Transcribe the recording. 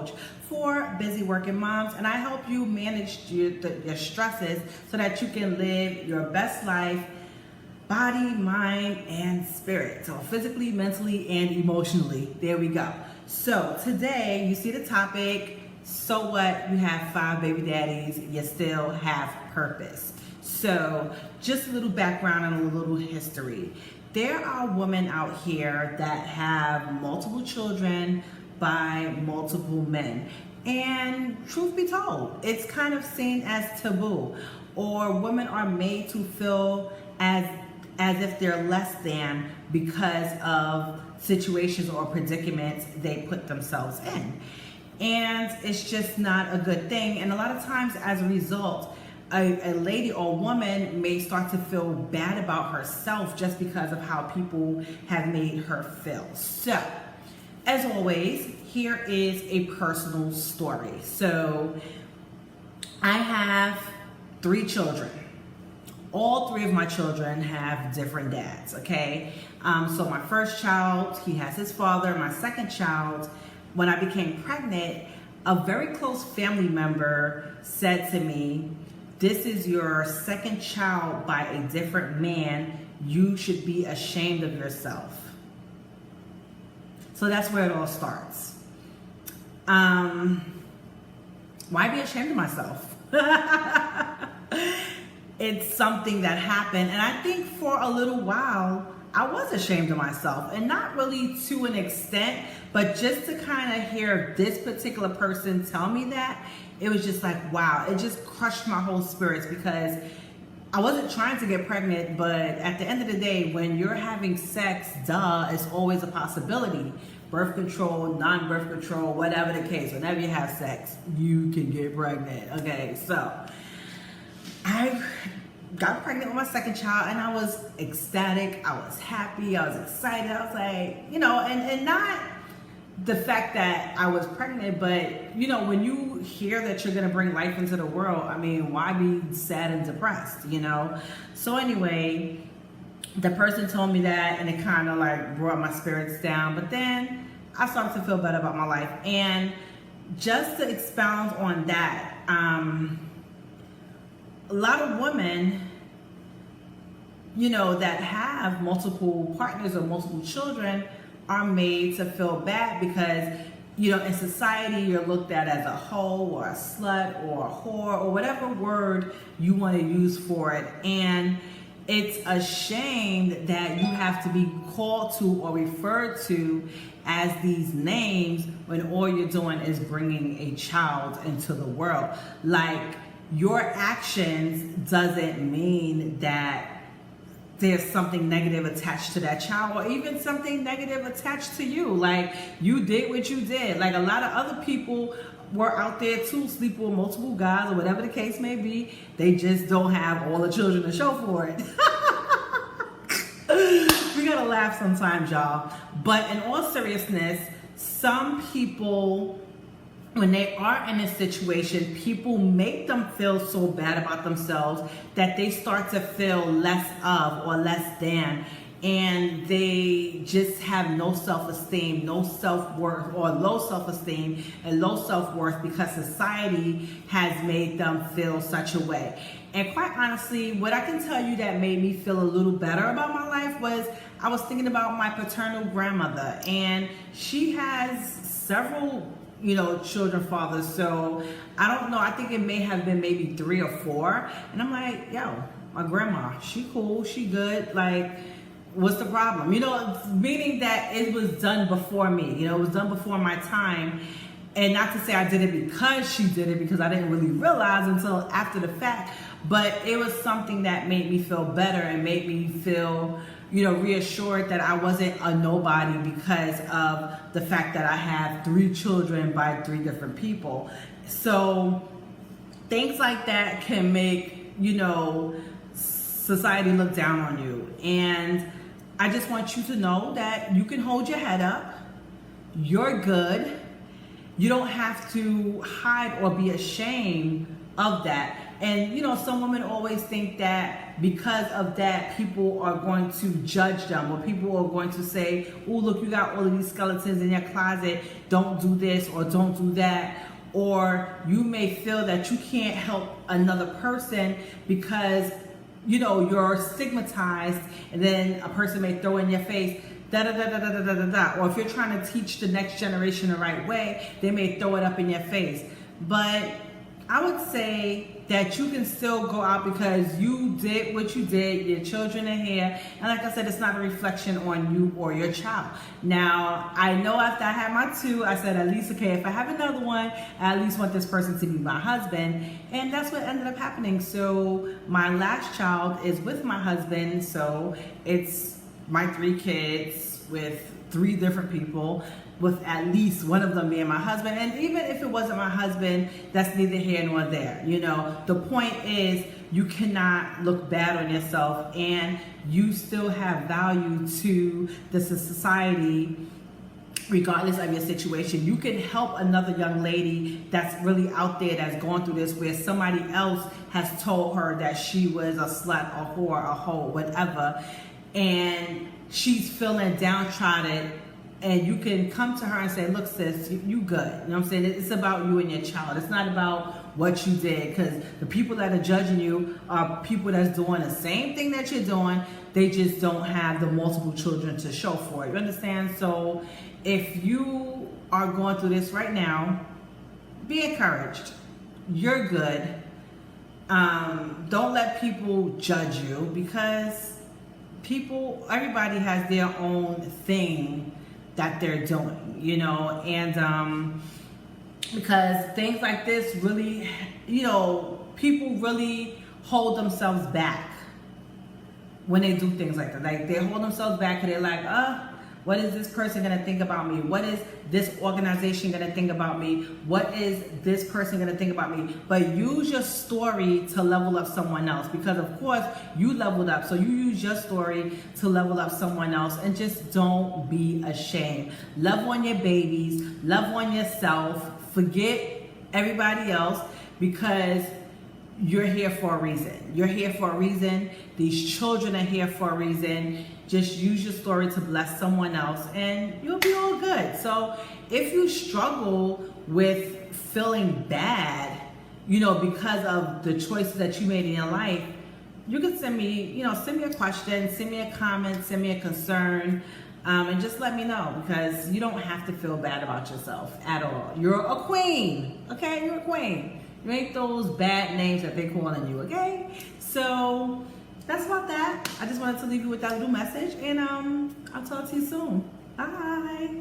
coach for busy working moms, and I help you manage your stresses so that you can live your best life, body, mind, and spirit. So physically, mentally, and emotionally. There we go. So today, you see the topic, so what? You have 5 baby daddies, you still have purpose. So just a little background and a little history. There are women out here that have multiple children by multiple men. And truth be told, it's kind of seen as taboo, or women are made to feel as if they're less than because of situations or predicaments they put themselves in. And it's just not a good thing. And a lot of times as a result, a lady or woman may start to feel bad about herself just because of how people have made her feel. So, as always, here is a personal story. So, I have 3 children. All 3 of my children have different dads, okay? So my first child, he has his father. My second child, when I became pregnant, a very close family member said to me, "This is your second child by a different man. You should be ashamed of yourself." So that's where it all starts. Why be ashamed of myself? It's something that happened, and I think for a little while I was ashamed of myself, and not really to an extent, but just to kind of hear this particular person tell me that, it was just like, wow, it just crushed my whole spirits, because I wasn't trying to get pregnant, but at the end of the day, when you're having sex, it's always a possibility. Birth control, non-birth control, whatever the case, whenever you have sex, you can get pregnant. Okay, so I got pregnant with my second child, and I was ecstatic, I was happy, I was excited, I was like, and not the fact that I was pregnant, but when you hear that you're gonna bring life into the world, I mean, why be sad and depressed, So anyway, the person told me that, and it kind of like brought my spirits down, but then I started to feel better about my life. And just to expound on that, a lot of women, that have multiple partners or multiple children are made to feel bad because, in society, you're looked at as a hoe or a slut or a whore or whatever word you want to use for it. And it's a shame that you have to be called to or referred to as these names when all you're doing is bringing a child into the world. Like, your actions doesn't mean that there's something negative attached to that child, or even something negative attached to you. Like, you did what you did. Like, a lot of other people were out there too, sleeping with multiple guys or whatever the case may be. They just don't have all the children to show for it. We gotta laugh sometimes, y'all. But in all seriousness, some people, when they are in a situation, people make them feel so bad about themselves that they start to feel less of or less than, and they just have no self-esteem, no self-worth, or low self-esteem and low self-worth because society has made them feel such a way. And quite honestly, what I can tell you that made me feel a little better about my life was I was thinking about my paternal grandmother, and she has several children fathers. So I don't know, I think it may have been maybe 3 or 4. And I'm like, yo, my grandma, she cool, she good. Like, what's the problem? Meaning that it was done before me. It was done before my time. And not to say I did it because she did it, because I didn't really realize until after the fact. But it was something that made me feel better and made me feel reassured that I wasn't a nobody because of the fact that I have 3 children by 3 different people. So things like that can make, society look down on you. And I just want you to know that you can hold your head up. You're good. You don't have to hide or be ashamed of that. And you know, some women always think that because of that, people are going to judge them, or people are going to say, oh, look, you got all of these skeletons in your closet, don't do this or don't do that. Or you may feel that you can't help another person because, you know, you're stigmatized, and then a person may throw in your face, da da da da da da da da. Or if you're trying to teach the next generation the right way, they may throw it up in your face. But I would say that you can still go out because you did what you did, your children are here, and like I said, it's not a reflection on you or your child. Now, I know after I had my two, I said at least, okay, if I have another one, I at least want this person to be my husband, and that's what ended up happening. So my last child is with my husband, so it's my 3 kids with 3 different people, with at least one of them being my husband. And even if it wasn't my husband, that's neither here nor there. You know, the point is you cannot look bad on yourself, and you still have value to the society regardless of your situation. You can help another young lady that's really out there that's going through this, where somebody else has told her that she was a slut, a whore, a hoe, whatever, and she's feeling downtrodden. And you can come to her and say, look, sis, you good. You know what I'm saying? It's about you and your child. It's not about what you did, because the people that are judging you are people that's doing the same thing that you're doing. They just don't have the multiple children to show for it. You understand? So if you are going through this right now, be encouraged. You're good. Don't let people judge you, because everybody has their own thing that they're doing, you know, and because things like this really, you know, people really hold themselves back when they do things like that. Like, they hold themselves back and they're like, what is this person gonna think about me? What is this organization gonna think about me? What is this person gonna think about me? But use your story to level up someone else, because of course you leveled up. So you use your story to level up someone else, and just don't be ashamed. Love on your babies, love on yourself, forget everybody else, because you're here for a reason. You're here for a reason. These children are here for a reason. Just use your story to bless someone else, and you'll be all good. So if you struggle with feeling bad, you know, because of the choices that you made in your life, you can send me a question, send me a comment, send me a concern, and just let me know, because you don't have to feel bad about yourself at all. You're a queen, okay? You're a queen. You ain't those bad names that they're calling you, okay? So that's about that. I just wanted to leave you with that little message, and I'll talk to you soon. Bye.